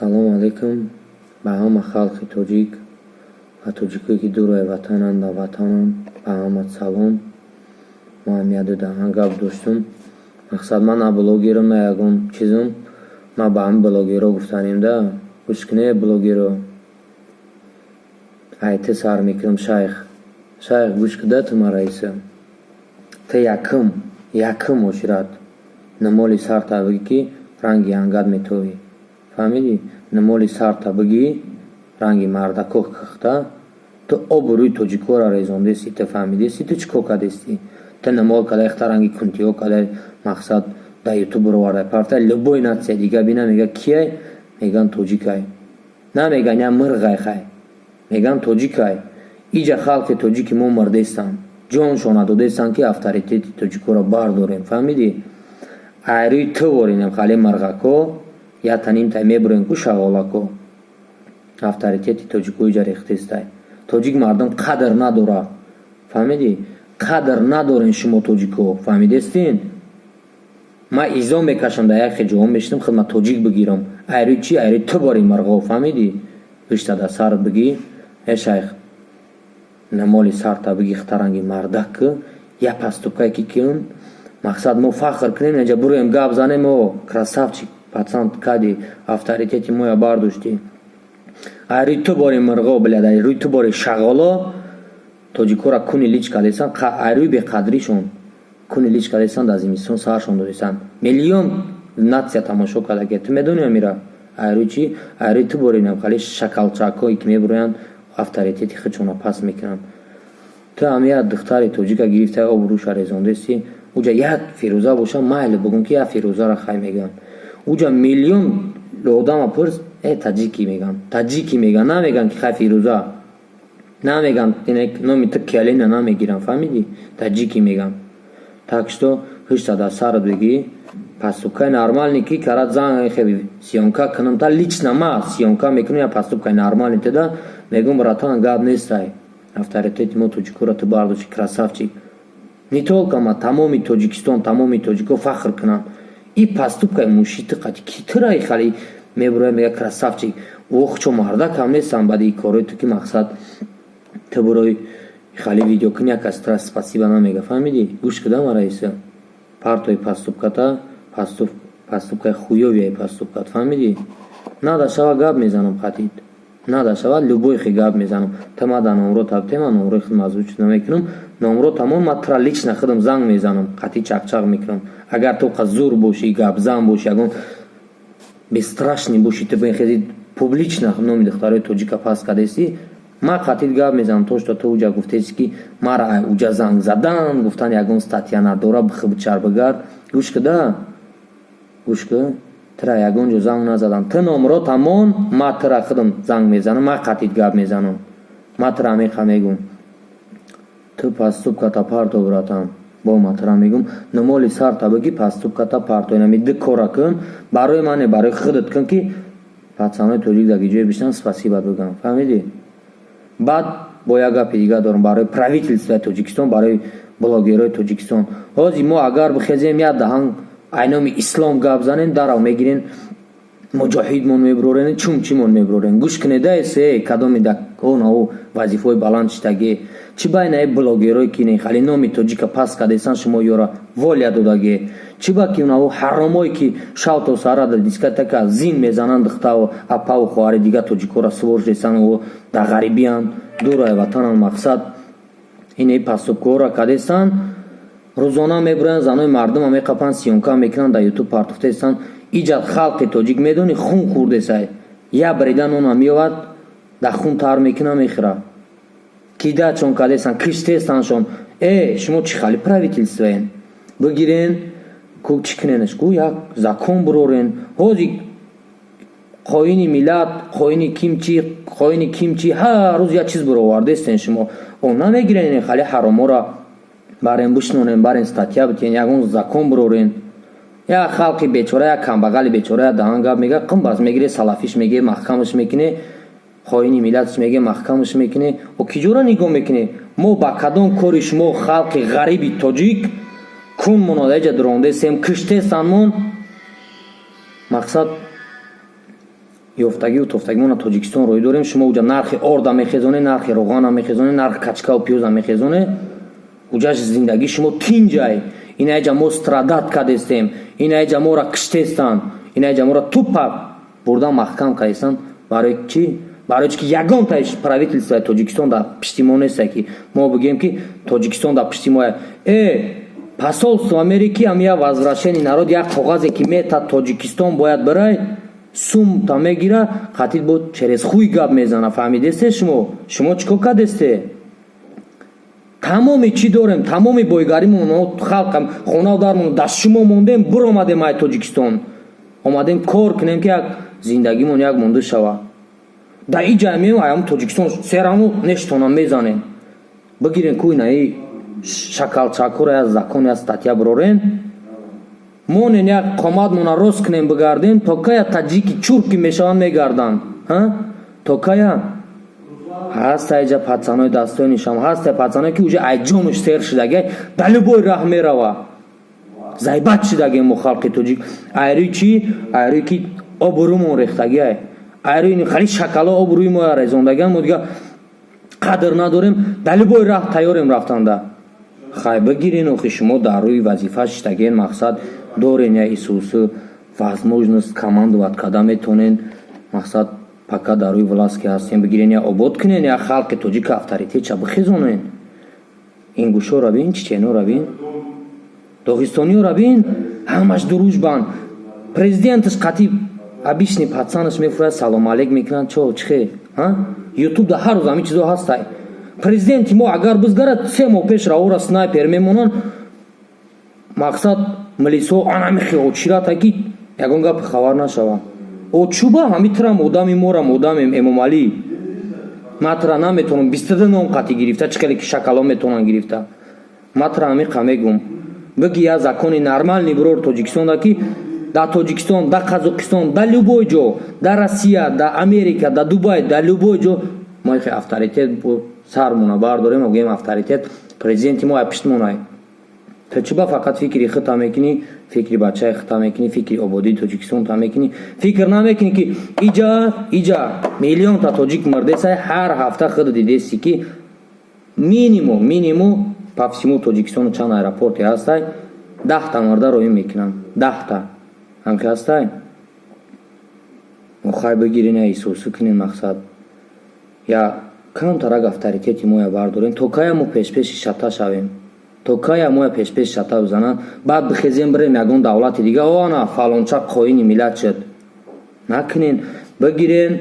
Салом алейкум ба ҳама халқи тоҷик ва тоҷикое ки дурои ватананд ва ватананд ба ҳама салом. Мо ҳам дудам гап доштум. Мақсад ман на блогерам на ягон чизам. Ма ба ҳам блогеро гуфтанем да гӯшкине блогеро айти сар мекунам шайх гӯш кида ту мараиса ты яким ошират намоли сар табиги ки ранги ангад метови фаҳмиди намоли сар табиги ранги мардако хихта ту обрӯи тоҷикора резондеси ты фаҳмидеси ту чӣ кор кардеси ты намол кадай хта ранги кунтиҳо кадай мақсад дар ютуб ровардай пафта любой натсия дига бина мега кияй меган тоҷикай намеган я мирғай хай меган тоҷикай иҷа халқи тоҷики мо мардестан ҷоншона додестан ки авторитети тоҷикора бардорем фаҳмиди айрӯи ту воринем хали мирғако я таним тай мебурем ку шағолако авторитети тоҷико иҷа рехтестай тоҷик мардум қадр надора фаҳмиди қадр надорен шумо тоҷико фаҳмидестин ма изо мекашам дар як ҷоҳо мешинам хидмат тоҷик бигирам айрӯи чи айрӯи ту бори мирғо фаҳмиди гӯшта дар сар биги э шайх намоли сар табиги хтаранги мардак я пастукай ки кин мақсад мо фахр кунем инҷа буроем гап занем о красавчик пацан кади авторитети моя бардошти айрӯи ту бори мирғо билад айрӯи ту бори шағоло тоҷикора куни лич кардесан айрӯи беқадришон куни лич кардесан дар зимистон саршон додесан миллион натсия тамошо кардаке ту медонӣ амира айрӯи чи айрӯи ту боринам хали шакалчакҳое ки мебуроянд авторитети хичона пас мекунанд ту амия духтари тоҷика гирифта обрӯша резондеси уҷа як фирӯза боша майли бугум ки як фирӯзара хай меган уҷа миллион одама пурс таҷики меган таҷики меган намеган ки хай фирӯза намеган номи ту киалина намегирам фаҳмиди таҷики меган так что ҳишта дар сар биги пастукай нормальни ки карат занг хеби сиёнка кунам та лично ма сиёнка мекунам я пастукай нормальни туда мегум братан гап нестай авторитети мо тоҷикора ту бардошти красавчик не толка ма тамоми тоҷикистон тамоми тоҷико фахр кунам и пастукай мушити қати китраи хали мебуроя мега красавчик охчо мардакам нестам бади корои ту ки мақсад ту бурои хали видео куни якас трас спасиба намега фаҳмиди гӯш кида мараиса партои пастуката пастукай хуёвияи пастукат фаҳмиди надашава гап мезанам қатит надашава любой хи гап мезанам тама дар номро табтема номрои хидм озвучит намекунам номро тамон ма тра лично хидм занг мезанам қати чақчақ мекунам агар ту қа зур бошӣ гапзан бошӣ ягон бестрашни бошӣ ту бехези публично номи духтарои тоҷика пас кардеси ма қатит гап мезанам то што ту уҷа гуфтеси ки мара уҷа занг задан гуфтан ягон статья надора бихибчар бигард гӯш кида гӯш ки тра ягон ҷо занг назадан ту номро тамон ма тра хидм занг мезанам ма қатит гап мезанам ма тра амиқа мегум ту пастуката парто братан бо ма тра мегум намоли сар табиги пастуката парто инами ду кора кун барои мане барои худат кун ки пацанои тоҷик дар гиҷои бишнам спасиба бигам фаҳмиди баъд бо як гапи дига дорам барои правительствои тоҷикистон барои блогерои тоҷикистон ҳозир мо агар бихезем як даҳан айноми ислом гап занем дарав мегирен муҷоҳидмон мебурорен чумчимон мебурорен гӯш кунеда эсе кадоми да онао вазифаҳои баланд штаге чӣ байнаи блогерое ки не хали номи тоҷика пас кардесан шумо ёра воля додаге чӣ ба ки онао ҳаромое ки шавто сара да дискотека зин мезананд духтао апаву хоҳари дига тоҷикора сувор шудесан о да ғарибиянд дураи ватананд мақсад ине пастукора кардесан рӯзона мебуранд занои мардума меқапанд сиёнка мекунанд дар ютуб партофтесан иҷад халқи тоҷик медони хун хӯрдесай я брида нона меёвад дар хун тар мекуна мехӯра кидачон кардесан киштесаншон шумо чӣ хали правительствоен бигирен ку чӣ куненашку як закон бурорен ҳозир хоини миллат хоини кимчи ҳар рӯз як чиз буровардестен шумо он намегирен хали ҳаромора барен бишнонен барен статья битен ягон закон бурорен як халқи бечора як камбағали бечора як даҳан гап мега қимбас мегире салафиш меге маҳкамаш мекуне хоини миллатш меге маҳкамаш мекуне о ки ҷора нигоҳ мекуне мо ба кадом кори шумо халқи ғариби тоҷик кун монодаҷа дурондесем киштесанмон мақсад ёфтагиву тофтагимона Тоҷикистон рӯй дорем. Шумо уҷа нархи орда мехезоне, нархи роғана мехезоне, нархи качкаву пиёза мехезоне. Уҷаш зиндагӣ шумо тинҷай. Инаҷа мо страдат кадестем, инаҷа мора киштестан, инаҷа мора тупа бурдан маҳкам кадестан. Барои чӣ? Барои ки ягонтаи правительствои Тоҷикистон дар пишти мо нест, ки мо бигем ки Тоҷикистон дар пишти моя. Посолство Америки ам я возвращение народ як коғазе ки мета Тоҷикистон бояд барай сум та мегира қатил бо через хуй гап мезана. Фаҳмидесте шумо? Шумо чӣ кор кардесте? тамоми чӣ дорем? Тамоми бойгаримон халқам хонаву дармон даст шумо мондем. Буромадем ай Тоҷикистон, омадем кор кунем ки як зиндагимон як монда шава. Да иҷа мем аям Тоҷикистон сераму нештонам мезанем. Бигирен куйнаи шакалчакура я закон я статья брорен. Монен як қоматмона рост кунем бигардем. То кая таҷики чурки мешаванд мегардан? То кая? ҳаста иҷа пацанои дастои нишам, ҳаста пацаное ки уҷа айҷонуш сер шидагай ба любой раҳ мерава. Зайбат шидагем мо халқи тоҷик. Айрӯи чӣ? Айрӯи ки обрӯмон рехтагиай. Айрӯи хали шакало обрӯи моя резондаган. Мо дига қадр надорем, ба любой раҳ тайёрем рафтанда. Хай бигирин охи шумо дар рӯи вазифа шидаген мақсад дорен я Исусу возможност командовать када метонен. Мақсад пока дар рӯи власт ки ҳастем бигирен я обод кунен я халқи тоҷик авторитетша бихезонен. Ин гӯшоро бин, чеченоро бин, доғистониёро бин, ҳамаш дружбан. Президенташ қатӣ обичный пацанаш мефурад салом алейк мекунад. Чо чихе? Ютуб да ҳар рӯз ҳамин чизо ҳастай. Президенти мо агар бизгарад 3 моҳ пеш равора снайпер мемонанд. Мақсад милисо анамихи очирата ки ягон гапи хабар нашава. Очуба ҳамитрам одами морам одамем Эмомалӣ. Матра наметонам 22 ном қатӣ гирифта, чикале ки шакало метонам гирифта. Матра амиқа мегум. Биги я закони нормальни бирор Тоҷикистонда ки да Тоҷикистон, да Қазоқистон, да любой ҷо, да Россия, да Америка, да Дубай, да любой ҷо мо ихе авторитет сармона бардорем, огем авторитет президенти мо пиштмонай. То чуба фақат фикри хита мекунӣ, фикри бачаи хита мекунӣ, фикри ободии Тоҷикистон та мекунӣ. Фикр намекунӣ ки иҷа миллионта тоҷик мардесай. Ҳар ҳафта худ дидести ки минимум по всему Тоҷикистону чанд аэропорте ҳастай. 10 марда роҳӣ мекунанд. 10 ҳамки ҳастай. мо хай бигирин я Исусу кунем мақсад. Я камтарак авторитети моя бардорем. То кая мо пешпеши шата шавем. То кая моя пешпеши шата бизананд. Баъд бихезем бирем ягон давлати дига. Ана фалонча қоини миллат шуд. Накунен. Бигирен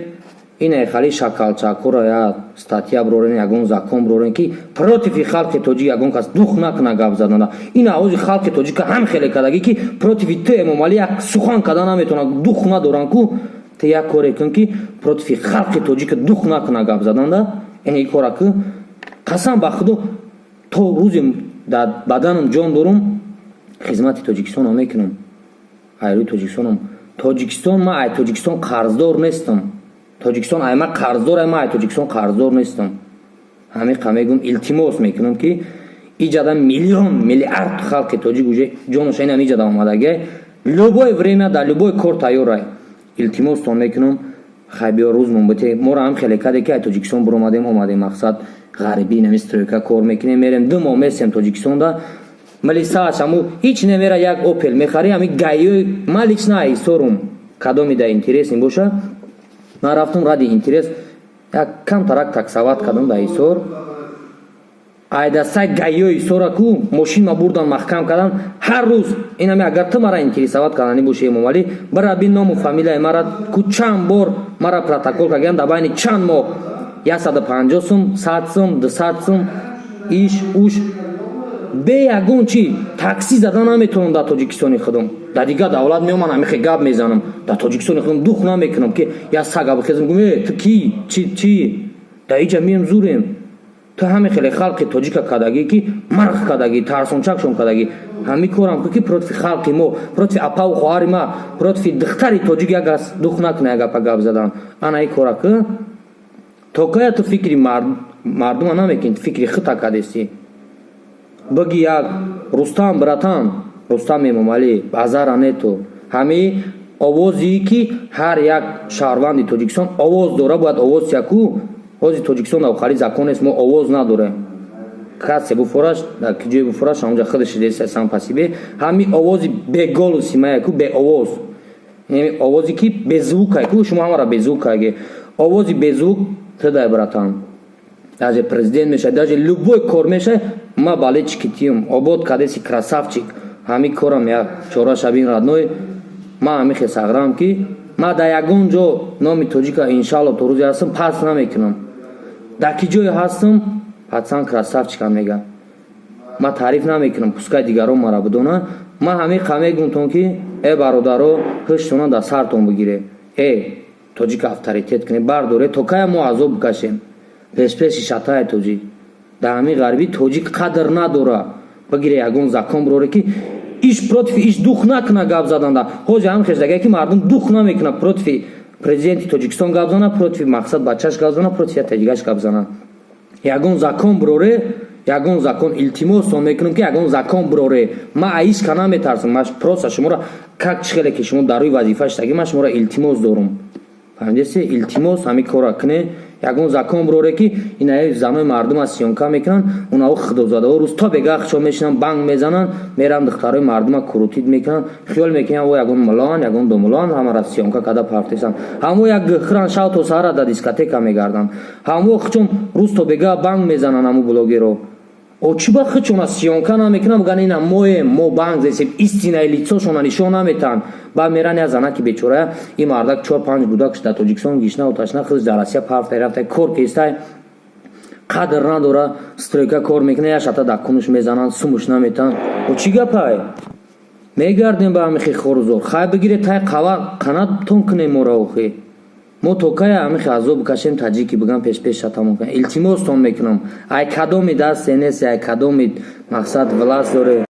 ина хали шакалчакура я статья брорен, ягон закон брорен ки против халқи тоҷик ягон кас дух накуна гап заданда. Ина ози халқи тоҷика ҳам хеле кадаги ки против ту Эмомалӣ як сухан када наметона, дух надоран ку те як коре кун ки против халқи тоҷика дух накуна гап заданда. Ин кора ки қасам ба худо то рӯзи дар баданам ҷон дорум хизмати Тоҷикистонам мекунам. Айрӯи Тоҷикистонам. Тоҷикистон ма ай Тоҷикистон қарздор нестам. Тоҷикистон ай ма қарздор, ай ма ай Тоҷикистон қарздор нестам. Ҳамиқа мегум, илтимос мекунам ки иҷада миллион, миллиард халқи тоҷик уже ҷонуша инам иҷада омадаги. Любой время да любой кор тайёрай. Илтимостон мекунам. Хай биё рӯз мумбите мора ҳам хеле каде ки ай Тоҷикистон буромадем омадем мақсад ғарибӣ нами стройка кор мекунем мерем 2 моҳ месем Тоҷикистонда. Милисааш ҳаму ҳич немера як опел мехари ҳами гайёи ма лично исторум кадоми да интерес боша. Ман рафтам ради интерес як камтарак таксават кардам да Исор. Айдасай гайёи Исора ку мошинма бурдан маҳкам кардан. Ҳар рӯз инами агар ту мара интересават кардани боши Эмомалӣ бара бин ному фамилияи мара ку чанд бор мара протокол кардам да байни чанд моҳ 150 сум, 100 сум, 200 сум иш уш бе ягон чи такси зада наметонам да Тоҷикистони худам. Да дига давлат меоман ҳамихе гап мезанам. Да Тоҷикистони худам дух намекунам ки я сага бихезам гум ту ки чи да иҷа мием зурем. Ту ҳами хеле халқи тоҷика кадаги ки марх кадаги тарсончакшон кадаги ҳами корам ки против халқи мо, против апаву хоҳари ма, против духтари тоҷик ягас дух накуна ягапа гап задан. Ана и кора ки то кая ту фикри мардума намекунӣ, фикри хита кадести. Биги як Рустам братан, Рустам Эмомалӣ, базара нету. Ҳами овози ки ҳар як шаҳрванди Тоҷикистон овоз дора, бояд овоз яку ҳози Тоҷикистон охари законест, мо овоз надорем. Касе буфораш дар киҷои буфораш ҳамонҷа худаш дesa сам пасибе ҳами овози беголуси маяку беовоз, овози ки беззвукайку шумо ҳамара беззвукайге овози беззвук тыдай братан, даже президент мешай, даже любой кор мешай, ма балечкитиюм обод кадеси красавчик, ҳами корам як чора шабин радной, ма ҳами хесағрам ки ма дар ягон ҷо номи тоҷика иншалло то рӯзе ҳастам пас намекунам, дар ки ҷое ҳастам пацан красавчикам мега, ма таъриф намекунам, пускай дигарон мара бидона, ма ҳами қамегумтон ки э бародаро ҳуштона дар сартон бигире, тоҷик авторитет куне бардоре, то кая мо азоб бикашем, пешпеши шатаи тоҷик, дар ҳами ғарбӣ тоҷик қадр надора, бигире ягон закон бироре ки иш против иш дух накуна гап заданда, ҳози ҳам хештагае ки мардум дух намекуна против президенти Тоҷикистон гап зана, против Мақсад Бачаш гап зана, против ятагигаш гап зана, ягон закон бироре, ягон закон илтимосон мекунам ки ягон закон бироре, ма аишка наметарсам, ма просто шуморо как чихеле ки шумо дар рӯи вазифа штаги, ма шуморо илтимос дорум, фаҳмидеси, илтимос ҳами кора куне, ягон закон бироре ки инаи занои мардума сиёнка мекунанд, унаҳо худозадаҳо рӯз то бегахчо мешинанд, банк мезананд, меранд духтарои мардума крутид мекунанд, хиёл мекунанд во ягон мулоан, ягон думулоан ҳамара сиёнка када пафтесанд, ҳамо як гӯхран шав то саҳара да дискотека мегарданд, ҳамо хичон рӯз то бега банк мезананд, ҳамо блогеро очиба хичона сиёнка намекунанд, гана ина моем, мо банк зесем, истинаи лицошона нишон наметаҳанд, баъд меран я занаки бечорая, ин мардак 4-5 будакш дар Тоҷикистон гишнаву ташна худаш дар Россия пафтай рафтай кор кестай, қадр надора, стройка кор мекуна, я шата дар кунуш мезананд, сумуш наметаҳанд, очи гапай мегардем ба ҳамихи хорузор, хай бигире тай қанаттон кунем мора охи, мо то кая ҳамихи азоб бикашем, таҷики бигам пеш шатамон кунем, илтимостон мекунам, ай кадоми даст сенеси, ай кадоми мақсад власт доре.